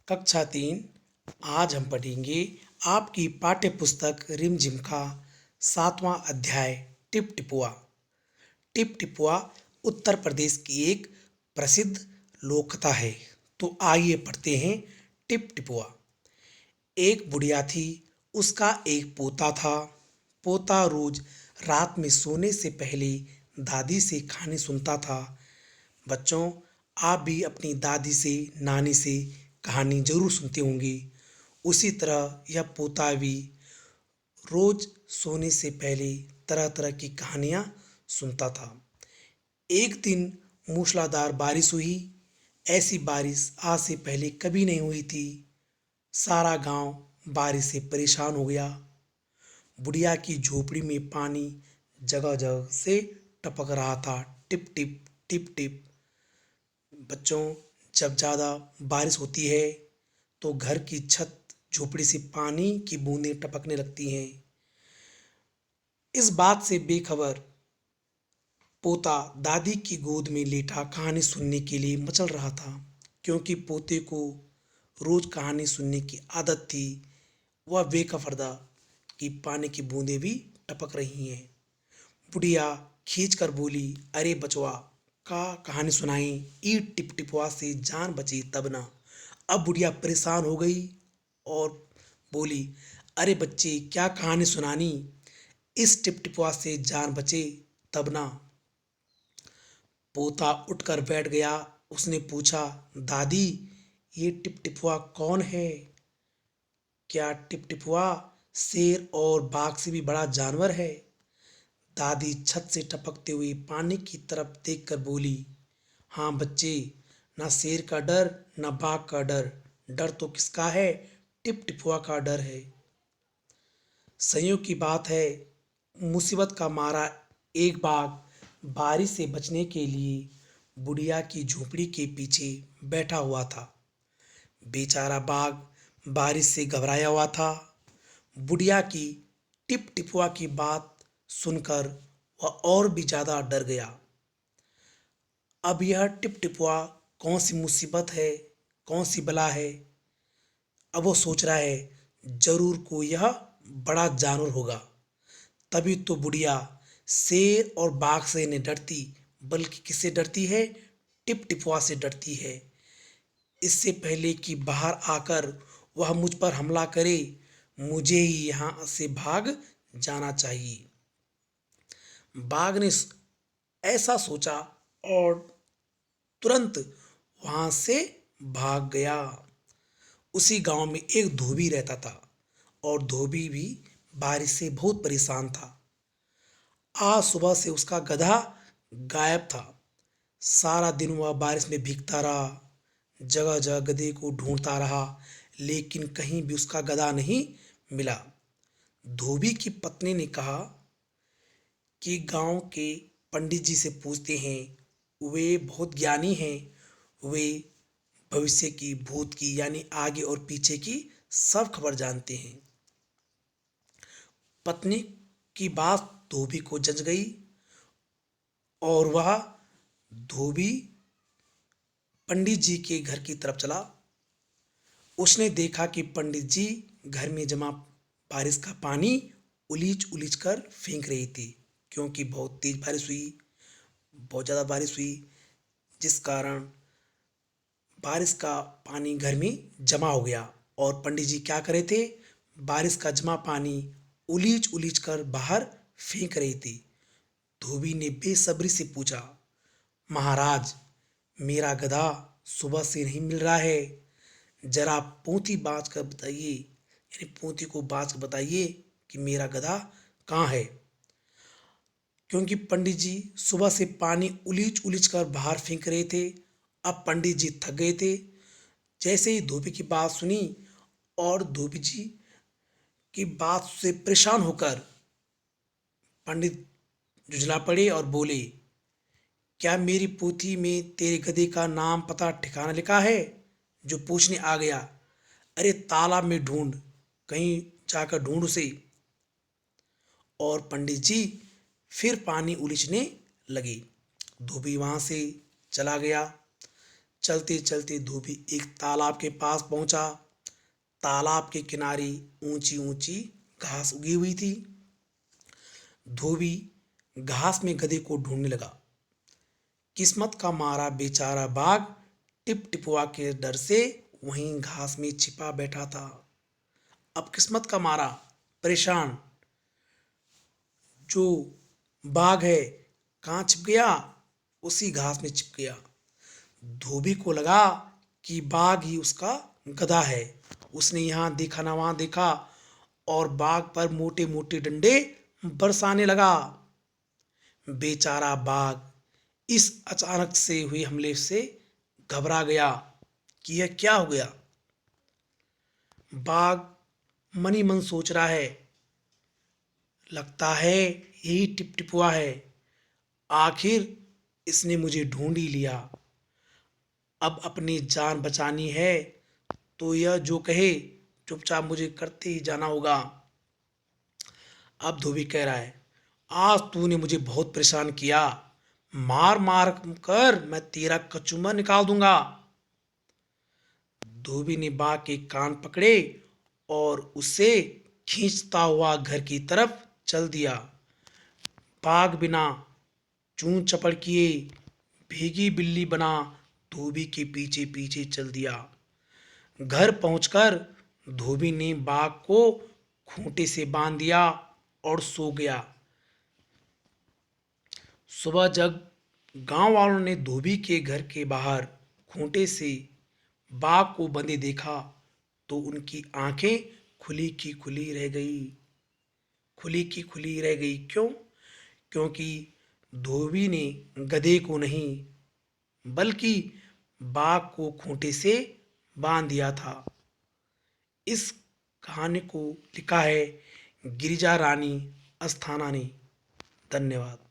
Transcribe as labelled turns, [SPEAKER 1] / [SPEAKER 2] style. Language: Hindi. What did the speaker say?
[SPEAKER 1] कक्षा 3। आज हम पढ़ेंगे आपकी पाठ्य पुस्तक रिमझिम का 7वां अध्याय टिप टिपुआ। टिप टिपुआ उत्तर प्रदेश की एक प्रसिद्ध लोक कथा है। तो आइए पढ़ते हैं टिप टिपुआ। एक बुढ़िया थी, उसका एक पोता था। पोता रोज रात में सोने से पहले दादी से कहानी सुनता था। बच्चों, आप भी अपनी दादी से नानी से कहानी जरूर सुनते होंगे। उसी तरह यह पोता भी रोज सोने से पहले तरह तरह की कहानियां सुनता था। एक दिन मूसलाधार बारिश हुई। ऐसी बारिश आज से पहले कभी नहीं हुई थी। सारा गांव बारिश से परेशान हो गया। बुढ़िया की झोपड़ी में पानी जगह जगह से टपक रहा था, टिप टिप टिप टिप। बच्चों, जब ज़्यादा बारिश होती है तो घर की छत झोपड़ी से पानी की बूंदें टपकने लगती हैं। इस बात से बेखबर पोता दादी की गोद में लेटा कहानी सुनने के लिए मचल रहा था। क्योंकि पोते को रोज कहानी सुनने की आदत थी, वह बेखबर था कि पानी की बूंदें भी टपक रही हैं। बुढ़िया खींच कर बोली, अरे बचवा, का कहानी सुनाई, ईट टिप टिपवा से जान बची तब ना। अब बुढ़िया परेशान हो गई और बोली, अरे बच्चे, क्या कहानी सुनानी, इस टिप टिपवा से जान बचे तब ना। पोता उठकर बैठ गया। उसने पूछा, दादी, ये टिप टिपवा कौन है? क्या टिप टिपवा शेर और बाघ से भी बड़ा जानवर है? दादी छत से टपकते हुए पानी की तरफ देखकर बोली, हाँ बच्चे, ना शेर का डर ना बाघ का डर। डर तो किसका है? टिप टिपुआ का डर है। संयोग की बात है, मुसीबत का मारा एक बाघ बारिश से बचने के लिए बुढ़िया की झोपड़ी के पीछे बैठा हुआ था। बेचारा बाघ बारिश से घबराया हुआ था। बुढ़िया की टिप टिपुआ की बात सुनकर वह और भी ज्यादा डर गया। अब यह टिप टिपुआ कौन सी मुसीबत है, कौन सी बला है? अब वो सोच रहा है, जरूर कोई यह बड़ा जानवर होगा। तभी तो बुढ़िया शेर और बाघ से नहीं डरती, बल्कि किससे डरती है? टिप टिपुआ से डरती है। इससे पहले कि बाहर आकर वह मुझ पर हमला करे, मुझे ही यहाँ से भाग जाना चाहिए। बाघ ने ऐसा सोचा और तुरंत वहां से भाग गया। उसी गांव में एक धोबी रहता था और धोबी भी बारिश से बहुत परेशान था। आज सुबह से उसका गधा गायब था। सारा दिन वह बारिश में भीगता रहा, जगह जगह गधे को ढूंढता रहा, लेकिन कहीं भी उसका गधा नहीं मिला। धोबी की पत्नी ने कहा कि गांव के पंडित जी से पूछते हैं, वे बहुत ज्ञानी हैं। वे भविष्य की, भूत की, यानी आगे और पीछे की सब खबर जानते हैं। पत्नी की बात धोबी को जच गई और वह धोबी पंडित जी के घर की तरफ चला। उसने देखा कि पंडित जी घर में जमा बारिश का पानी उलीच उलीच कर फेंक रही थी। क्योंकि बहुत तेज बारिश हुई, बहुत ज़्यादा बारिश हुई, जिस कारण बारिश का पानी घर में जमा हो गया। और पंडित जी क्या कर रहे थे? बारिश का जमा पानी उलीच उलीच कर बाहर फेंक रही थी। धोबी ने बेसब्री से पूछा, महाराज, मेरा गधा सुबह से नहीं मिल रहा है। जरा पोंती बाज कर बताइए, यानी पोंती को बाज कर बताइए कि मेरा गधा कहाँ है। क्योंकि पंडित जी सुबह से पानी उलीच उलीच कर बाहर फेंक रहे थे। अब पंडित जी थक गए थे। जैसे ही धोबी की बात सुनी और धोबी जी की बात से परेशान होकर पंडित जुझला पड़े और बोले, क्या मेरी पोथी में तेरे गधे का नाम पता ठिकाना लिखा है जो पूछने आ गया? अरे तालाब में ढूंढ, कहीं जाकर ढूंढ उसे। और पंडित जी फिर पानी उलीचने लगे। धोबी वहां से चला गया। चलते चलते धोबी एक तालाब के पास पहुंचा। तालाब के किनारे ऊंची ऊंची घास उगी हुई थी। धोबी घास में गधे को ढूंढने लगा। किस्मत का मारा बेचारा बाघ टिप टिपुआ के डर से वहीं घास में छिपा बैठा था। अब किस्मत का मारा परेशान जो बाघ है कहाँ छिप गया? उसी घास में छिप गया। धोबी को लगा कि बाघ ही उसका गधा है। उसने यहाँ देखा ना वहां देखा और बाघ पर मोटे मोटे डंडे बरसाने लगा। बेचारा बाघ इस अचानक से हुए हमले से घबरा गया कि यह क्या हो गया। बाघ मन ही मन सोच रहा है, लगता है यही टिपटिपुआ है, आखिर इसने मुझे ढूंढ ही लिया। अब अपनी जान बचानी है तो यह जो कहे चुपचाप मुझे करते ही जाना होगा। अब धोबी कह रहा है, आज तूने मुझे बहुत परेशान किया, मार मार कर मैं तेरा कचूमर निकाल दूंगा। धोबी ने बाघ के कान पकड़े और उसे खींचता हुआ घर की तरफ चल दिया। बाघ बिना चूं चपड़ किए भीगी बिल्ली बना धोबी के पीछे पीछे चल दिया। घर पहुंचकर धोबी ने बाघ को खूंटे से बांध दिया और सो गया। सुबह जब गांव वालों ने धोबी के घर के बाहर खूंटे से बाघ को बंधे देखा तो उनकी आंखें खुली की खुली रह गई। खुली की खुली रह गई क्यों? क्योंकि धोबी ने गधे को नहीं बल्कि बाघ को खूंटे से बांध दिया था। इस कहानी को लिखा है गिरिजा रानी अस्थाना ने। धन्यवाद।